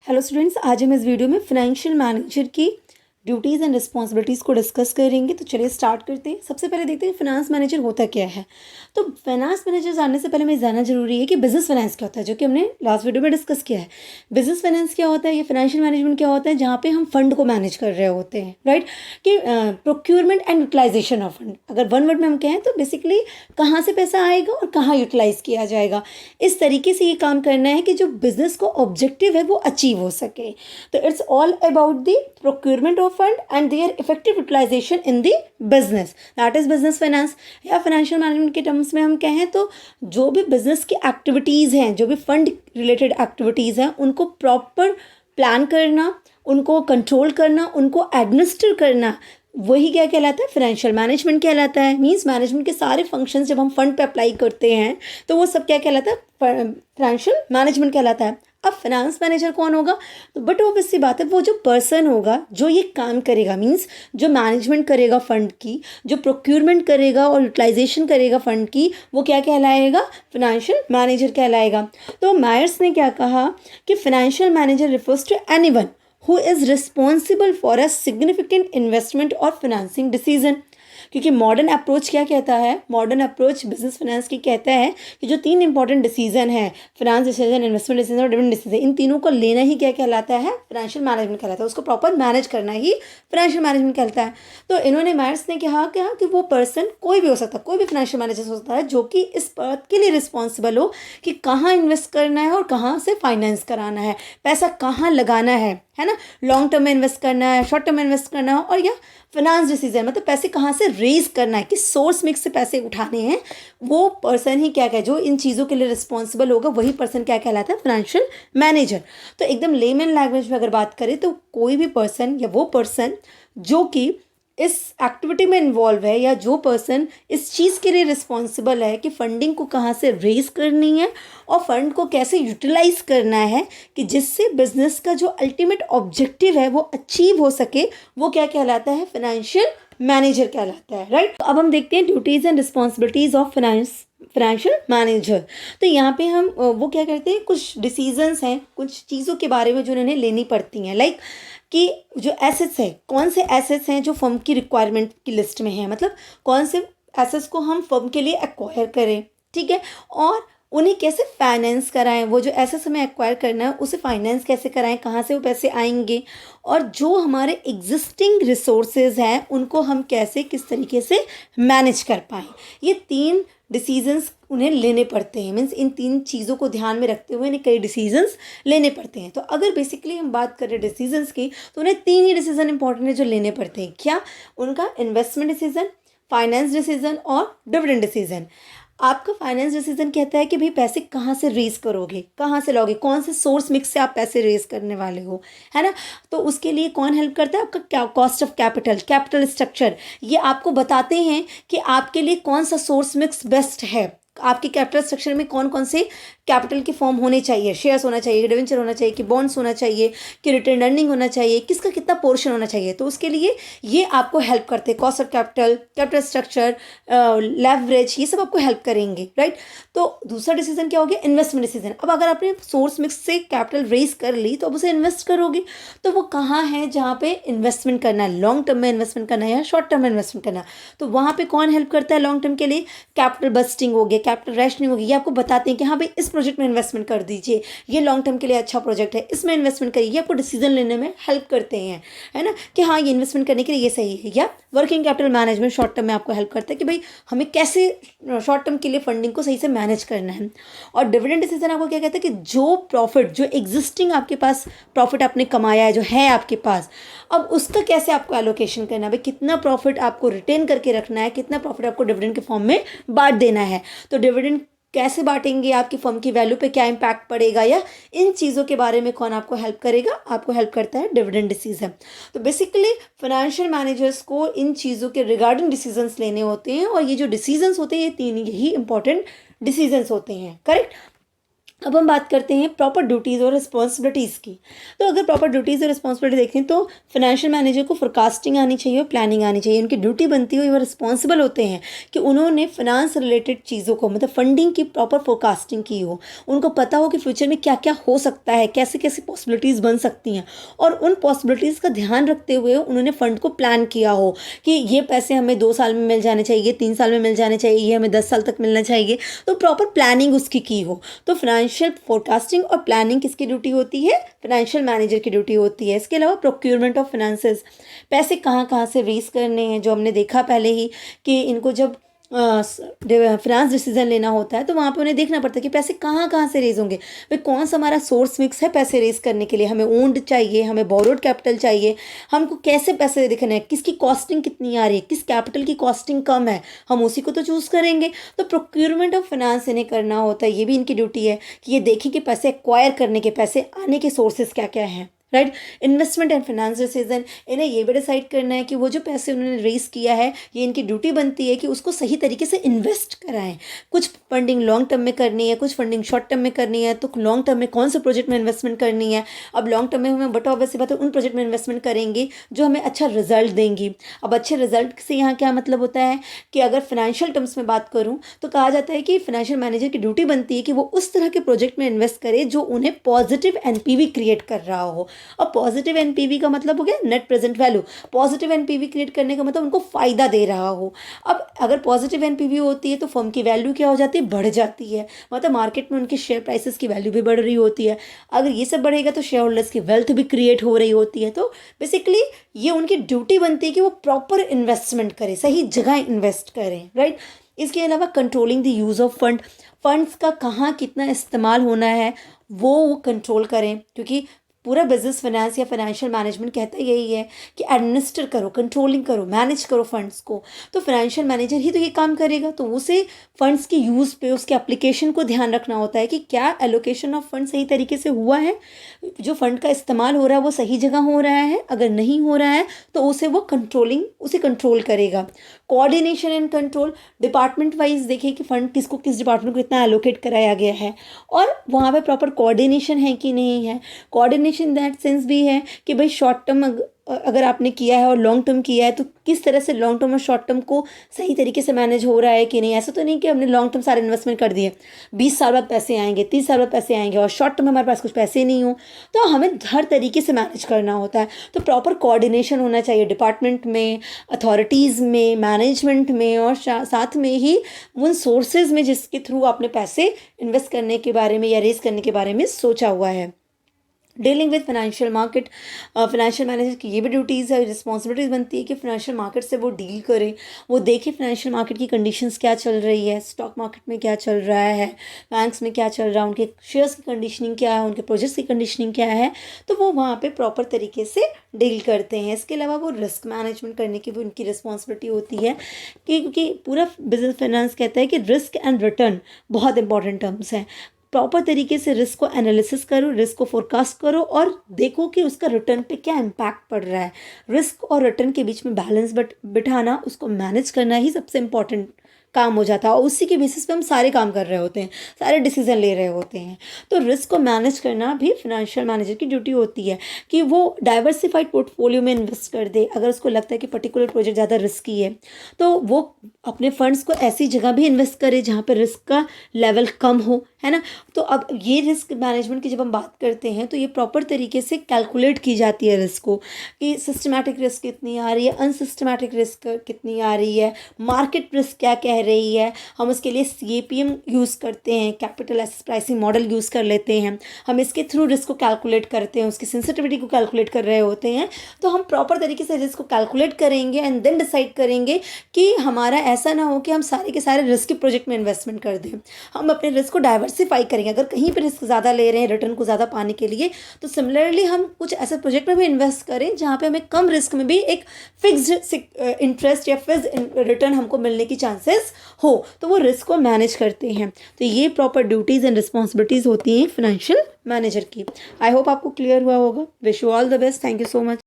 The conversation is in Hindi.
हेलो स्टूडेंट्स, आज हम इस वीडियो में फाइनेंशियल मैनेजर की ड्यूटीज़ एंड रिस्पॉन्सिबिलिटीज़ को डिस्कस करेंगे। तो चलिए स्टार्ट करते हैं। सबसे पहले देखते हैं फाइनेंस मैनेजर होता क्या है। तो फाइनेंस मैनेजर जानने से पहले हमें जानना जरूरी है कि बिजनेस फाइनेंस क्या होता है, जो कि हमने लास्ट वीडियो में डिस्कस किया है। बिजनेस फाइनेंस क्या होता है, ये फाइनेंशियल मैनेजमेंट क्या होता है, जहाँ पे हम फंड को मैनेज कर रहे होते हैं, राइट। कि procurement and utilisation of fund, अगर वन वर्ड में हम कहें तो बेसिकली कहाँ से पैसा आएगा और कहाँ यूटिलाइज किया जाएगा। इस तरीके से ये काम करना है कि जो बिजनेस को ऑब्जेक्टिव है वो अचीव हो सके। तो it's all about the procurement of fund and their effective utilisation in the business, that is business finance. या फाइनेंशियल मैनेजमेंट के टर्म्स में हम कहें तो जो भी बिजनेस की एक्टिविटीज़ हैं, जो भी फंड रिलेटेड एक्टिविटीज़ हैं, उनको प्रॉपर प्लान करना, उनको कंट्रोल करना, उनको एडमिनिस्टर करना, वही क्या कहलाता है, फाइनेंशियल मैनेजमेंट कहलाता है। मींस मैनेजमेंट के सारे फंक्शंस जब हम फंड पे अप्लाई करते हैं तो वो सब क्या कहलाता है, फाइनेंशियल मैनेजमेंट कहलाता है। अब फाइनेंस मैनेजर कौन होगा, तो बट ऑब्वियस सी बात है, वो जो पर्सन होगा जो ये काम करेगा, मींस जो मैनेजमेंट करेगा फंड की, जो प्रोक्यूरमेंट करेगा और यूटिलाइजेशन करेगा फंड की, वो क्या कहलाएगा, फाइनेंशियल मैनेजर कहलाएगा। तो मायर्स ने क्या कहा कि financial manager refers to anyone who is responsible for a significant investment or financing decision। क्योंकि मॉडर्न अप्रोच क्या कहता है, मॉडर्न अप्रोच बिजनेस फाइनेंस की कहता है कि जो तीन इंपॉर्टेंट डिसीजन है, फाइनेंस डिसीजन, इन्वेस्टमेंट डिसीजन और डिविडेंड डिसीजन, इन तीनों को लेना ही क्या कहलाता है, फाइनेंशियल मैनेजमेंट कहलाता है। उसको प्रॉपर मैनेज करना ही फाइनेंशियल मैनेजमेंट कहलाता है। तो इन्होंने मायर्स ने कहा कि वो पर्सन कोई भी हो सकता है, कोई भी फाइनेंशियल मैनेजर हो सकता है, जो कि इस बात के लिए रिस्पॉन्सिबल हो कि कहाँ इन्वेस्ट करना है और कहाँ से फाइनेंस कराना है, पैसा कहाँ लगाना है ना, लॉन्ग टर्म में इन्वेस्ट करना है, शॉर्ट टर्म में इन्वेस्ट करना है, और या फाइनेंस डिसीजन मतलब पैसे कहाँ से रेज करना है, किस सोर्स मिक्स से पैसे उठाने हैं, वो पर्सन ही क्या कहे, जो इन चीज़ों के लिए रिस्पॉन्सिबल होगा, वही पर्सन क्या कहलाता है, फाइनेंशियल मैनेजर। तो एकदम लेमन लैंग्वेज में अगर बात करें तो कोई भी पर्सन या वो पर्सन जो कि इस एक्टिविटी में इन्वॉल्व है, या जो पर्सन इस चीज़ के लिए रिस्पॉन्सिबल है कि फंडिंग को कहाँ से रेज करनी है और फंड को कैसे यूटिलाइज करना है कि जिससे बिजनेस का जो अल्टीमेट ऑब्जेक्टिव है वो अचीव हो सके, वो क्या कहलाता है, फाइनेंशियल मैनेजर कहलाता है, राइट। तो अब हम देखते हैं duties and responsibilities of financial manager. तो यहाँ पे हम वो क्या करते हैं, कुछ डिसीजंस हैं, कुछ चीज़ों के बारे में जो उन्हें लेनी पड़ती हैं, लाइक कि जो एसेट्स हैं, कौन से एसेट्स हैं जो फर्म की रिक्वायरमेंट की लिस्ट में है, मतलब कौन से एसेट्स को हम फर्म के लिए एक्वायर करें, ठीक है, और उन्हें कैसे फाइनेंस कराएं, वो जो एसेट्स हमें एक्वायर करना है उसे फाइनेंस कैसे कराएं, कहाँ से वो पैसे आएंगे, और जो हमारे एग्जिस्टिंग रिसोर्सेज हैं उनको हम कैसे किस तरीके से मैनेज कर पाएँ। ये तीन डिसीजंस उन्हें लेने पड़ते हैं, मीन्स इन तीन चीज़ों को ध्यान में रखते हुए इन्हें कई डिसीजंस लेने पड़ते हैं। तो अगर बेसिकली हम बात करें डिसीजंस की, तो उन्हें तीन ही डिसीजन इंपॉर्टेंट है जो लेने पड़ते हैं। क्या, उनका इन्वेस्टमेंट डिसीजन, फाइनेंस डिसीजन और डिविडेंड डिसीजन। आपका फाइनेंस डिसीजन कहता है कि भाई पैसे कहाँ से रेज करोगे, कहाँ से लोगे, कौन से सोर्स मिक्स से आप पैसे रेज करने वाले हो, है ना। तो उसके लिए कौन हेल्प करता है, आपका क्या cost of capital, capital structure, ये आपको बताते हैं कि आपके लिए कौन सा सोर्स मिक्स बेस्ट है, आपके कैपिटल स्ट्रक्चर में कौन कौन से कैपिटल के फॉर्म होने चाहिए, शेयर्स होना चाहिए, डिवेंचर होना चाहिए, कि बॉन्ड्स होना चाहिए, कि रिटर्न अर्निंग होना चाहिए, किसका कितना पोर्शन होना चाहिए। तो उसके लिए ये आपको हेल्प करते हैं, cost of capital, capital structure, leverage, ये सब आपको हेल्प करेंगे, राइट। तो दूसरा डिसीजन क्या हो गया, इन्वेस्टमेंट डिसीजन। अब अगर आपने सोर्स मिक्स से कैपिटल रेज कर ली तो अब उसे इन्वेस्ट करोगे, तो वो कहाँ है जहाँ पे इन्वेस्टमेंट करना है, लॉन्ग टर्म में इन्वेस्टमेंट करना है या शॉर्ट टर्म में इन्वेस्टमेंट करना है, तो वहाँ पे कौन हेल्प करता है लॉन्ग टर्म के लिए, कैपिटल बस्टिंग हो गया, कैपिटल रैशनिंग होगी, ये आपको बताते हैं कि हाँ भाई इस प्रोजेक्ट में इन्वेस्टमेंट कर दीजिए, ये लॉन्ग टर्म के लिए अच्छा प्रोजेक्ट है, इसमें इन्वेस्टमेंट करिए, ये आपको डिसीजन लेने में हेल्प करते हैं, है ना, कि हाँ ये इन्वेस्टमेंट करने के लिए ये सही है। या working capital management short term में आपको हेल्प करता है कि भाई हमें कैसे शॉर्ट टर्म के लिए फंडिंग को सही से मैनेज करना है। और डिविडेंड डिसीजन आपको क्या कहता है कि जो प्रॉफिट, जो एग्जिस्टिंग आपके पास प्रॉफिट आपने कमाया है, जो है आपके पास, अब उसका कैसे आपको एलोकेशन करना है, भाई कितना प्रॉफिट आपको रिटेन करके रखना है, कितना प्रॉफिट आपको डिविडेंड के फॉर्म में बांट देना है। तो डिविडेंड कैसे बांटेंगे, आपकी फर्म की वैल्यू पे क्या इम्पैक्ट पड़ेगा, या इन चीज़ों के बारे में कौन आपको हेल्प करेगा, आपको हेल्प करता है डिविडेंड डिसीजन। तो बेसिकली फाइनेंशियल मैनेजर्स को इन चीज़ों के रिगार्डिंग डिसीजंस लेने होते हैं, और ये जो डिसीजंस होते हैं ये तीन यही इंपॉर्टेंट डिसीजंस होते हैं, करेक्ट। अब हम बात करते हैं प्रॉपर ड्यूटीज़ और रिस्पॉन्सिबिलिटीज़ की। तो अगर प्रॉपर ड्यूटीज़ और रिस्पॉन्सिबिलिटी देखें तो फाइनेंशियल मैनेजर को फोरकास्टिंग आनी चाहिए और प्लानिंग आनी चाहिए। उनकी ड्यूटी बनती है, वो रिस्पॉन्सिबल होते हैं कि उन्होंने फाइनेंस रिलेटेड चीज़ों को, मतलब फंडिंग की प्रॉपर फोरकास्टिंग की हो। उनको पता हो कि फ्यूचर में क्या क्या हो सकता है, कैसे कैसे पॉसिबिलिटीज़ बन सकती हैं, और उन पॉसिबिलिटीज़ का ध्यान रखते हुए उन्होंने फ़ंड को प्लान किया हो कि ये पैसे हमें 2 साल में मिल जाने चाहिए, 3 साल में मिल जाने चाहिए, ये हमें 10 साल तक मिलना चाहिए। तो प्रॉपर प्लानिंग उसकी की हो। तो फाइनेंशियल फोरकास्टिंग और प्लानिंग किसकी ड्यूटी होती है? फाइनेंशियल मैनेजर की ड्यूटी होती है। इसके अलावा प्रोक्योरमेंट ऑफ फाइनेंसेस, पैसे कहाँ कहाँ से रेज करने हैं, जो हमने देखा पहले ही कि इनको जब फाइनेंस डिसीजन लेना होता है तो वहाँ पे उन्हें देखना पड़ता है कि पैसे कहाँ कहाँ से रेज होंगे, भाई कौन सा हमारा सोर्स मिक्स है पैसे रेज करने के लिए, हमें ओन्ड चाहिए, हमें बोरोड कैपिटल चाहिए, हमको कैसे पैसे देखना है, किसकी कॉस्टिंग कितनी आ रही है, किस कैपिटल की कॉस्टिंग कम है, हम उसी को तो चूज़ करेंगे। तो प्रोक्योरमेंट ऑफ फाइनेंस इन्हें करना होता है, ये भी इनकी ड्यूटी है कि ये देखें कि पैसे एक्वायर करने के, पैसे आने के सोर्सेज क्या क्या हैं, right. Investment and finance decision, इन्हें ये भी डिसाइड करना है कि वो जो पैसे उन्होंने रेज किया है, ये इनकी ड्यूटी बनती है कि उसको सही तरीके से इन्वेस्ट कराएं। कुछ फंडिंग लॉन्ग टर्म में करनी है, कुछ फंडिंग शॉर्ट टर्म में करनी है, तो लॉन्ग टर्म में कौन से प्रोजेक्ट में इन्वेस्टमेंट करनी है। अब लॉन्ग टर्म में हमें बट ऑब्वियसली बात है उन प्रोजेक्ट में इन्वेस्टमेंट करेंगे जो हमें अच्छा रिजल्ट देंगी। अब अच्छे रिजल्ट से यहाँ क्या मतलब होता है कि अगर फाइनेंशियल टर्म्स में बात करूँ तो कहा जाता है कि फाइनेंशियल मैनेजर की ड्यूटी बनती है कि वो उस तरह के प्रोजेक्ट में इन्वेस्ट करे जो उन्हें पॉजिटिव एनपीवी क्रिएट कर रहा हो। और पॉजिटिव एनपीवी का मतलब हो गया net present value. Positive NPV create करने का मतलब उनको फायदा दे रहा हो। अब अगर पॉजिटिव एनपीवी होती है तो फर्म की वैल्यू क्या हो जाती है? बढ़ जाती है, मतलब मार्केट में उनके शेयर प्राइसेस की वैल्यू भी बढ़ रही होती है। अगर ये सब बढ़ेगा तो शेयर होल्डर्स की वेल्थ भी क्रिएट हो रही होती है। तो बेसिकली ये उनकी ड्यूटी बनती है कि वो प्रॉपर इन्वेस्टमेंट करें, सही जगह इन्वेस्ट करें, राइट। इसके अलावा controlling the use of fund, funds का कहाँ कितना इस्तेमाल होना है वो कंट्रोल करें, क्योंकि पूरा बिजनेस फाइनेंस या फाइनेंशियल मैनेजमेंट कहता यही है कि एडमिनिस्टर करो, कंट्रोलिंग करो, मैनेज करो फंड्स को। तो फाइनेंशियल मैनेजर ही तो ये काम करेगा, तो उसे फंड्स की यूज़ पे, उसके एप्लीकेशन को ध्यान रखना होता है कि क्या एलोकेशन ऑफ फंड सही तरीके से हुआ है, जो फंड का इस्तेमाल हो रहा है वो सही जगह हो रहा है, अगर नहीं हो रहा है तो उसे वो उसे कंट्रोल करेगा। Coordination and control, department wise देखिए कि फंड किसको, किस डिपार्टमेंट को इतना एलोकेट कराया गया है और वहाँ पे प्रॉपर कोऑर्डिनेशन है कि नहीं है। कोऑर्डिनेशन दैट सेंस भी है कि भाई शॉर्ट टर्म अगर आपने किया है और लॉन्ग टर्म किया है तो किस तरह से लॉन्ग टर्म और शॉर्ट टर्म को सही तरीके से मैनेज हो रहा है कि नहीं। ऐसा तो नहीं कि हमने लॉन्ग टर्म सारे इन्वेस्टमेंट कर दिए, 20 साल बाद पैसे आएंगे, 30 साल बाद पैसे आएंगे और शॉर्ट टर्म में हमारे पास कुछ पैसे नहीं हो। तो हमें हर तरीके से मैनेज करना होता है। तो प्रॉपर कोऑर्डिनेशन होना चाहिए डिपार्टमेंट में, अथॉरिटीज़ में, मैनेजमेंट में और साथ में ही उन सोर्सेज में जिसके थ्रू आपने पैसे इन्वेस्ट करने के बारे में या रेज करने के बारे में सोचा हुआ है। Dealing with financial market, financial manager की ये भी ड्यूटीज़ है, रिस्पॉन्सिबिलिटीज़ बनती है कि फाइनेंशियल मार्केट से वो डील करें, वो देखें फाइनेंशियल मार्केट की कंडीशंस क्या चल रही है, स्टॉक मार्केट में क्या चल रहा है, बैंक्स में क्या चल रहा है, उनके शेयर्स की कंडीशनिंग क्या है, उनके प्रोजेक्ट्स की कंडीशनिंग क्या है, तो वो वहाँ पे प्रॉपर तरीके से डील करते हैं। इसके अलावा वो रिस्क मैनेजमेंट करने की भी उनकी रिस्पॉन्सिबिलिटी होती है क्योंकि पूरा बिजनेस फाइनेंस कहता है कि रिस्क एंड रिटर्न बहुत इंपॉर्टेंट टर्म्स हैं। प्रॉपर तरीके से रिस्क को एनालिसिस करो, रिस्क को फोरकास्ट करो और देखो कि उसका रिटर्न पे क्या इम्पैक्ट पड़ रहा है। रिस्क और रिटर्न के बीच में बैलेंस बिठाना, उसको मैनेज करना ही सबसे इम्पॉर्टेंट काम हो जाता है और उसी के बेसिस पे हम सारे काम कर रहे होते हैं, सारे डिसीजन ले रहे होते हैं। तो रिस्क को मैनेज करना भी फाइनेंशियल मैनेजर की ड्यूटी होती है कि वो डाइवर्सिफाइड पोर्टफोलियो में इन्वेस्ट कर दे। अगर उसको लगता है कि पर्टिकुलर प्रोजेक्ट ज़्यादा रिस्की है तो वो अपने फंड्स को ऐसी जगह भी इन्वेस्ट करे जहाँ पर रिस्क का लेवल कम हो, है ना। तो अब ये रिस्क मैनेजमेंट की जब हम बात करते हैं तो ये प्रॉपर तरीके से कैलकुलेट की जाती है रिस्क को कि सिस्टमैटिक रिस्क कितनी आ रही है, अनसिस्टमैटिक रिस्क कितनी आ रही है, मार्केट रिस्क क्या कह रही है। हम उसके लिए CAPM यूज़ करते हैं, capital asset pricing model use कर लेते हैं। हम इसके थ्रू रिस्क को कैलकुलेट करते हैं, उसकी सेंसिटिविटी को कैलकुलेट कर रहे होते हैं। तो हम प्रॉपर तरीके से रिस्क को कैलकुलेट करेंगे एंड देन डिसाइड करेंगे कि हमारा ऐसा ना हो कि हम सारे के सारे रिस्क के प्रोजेक्ट में इन्वेस्टमेंट कर दें। हम अपने रिस्क को डाइवर्सिफाई करेंगे। अगर कहीं पर रिस्क ज़्यादा ले रहे हैं रिटर्न को ज़्यादा पाने के लिए तो सिमिलरली हम कुछ ऐसे प्रोजेक्ट में भी इन्वेस्ट करें जहाँ पे हमें कम रिस्क में भी एक फिक्स्ड इंटरेस्ट या फिक्स्ड रिटर्न हमको मिलने की चांसेस हो। तो वो रिस्क को मैनेज करते हैं। तो ये प्रॉपर ड्यूटीज़ एंड रिस्पॉन्सिबिलिटीज़ होती हैं फाइनेंशियल मैनेजर की। आई होप आपको क्लियर हुआ होगा। Wish you all the best. Thank you so much.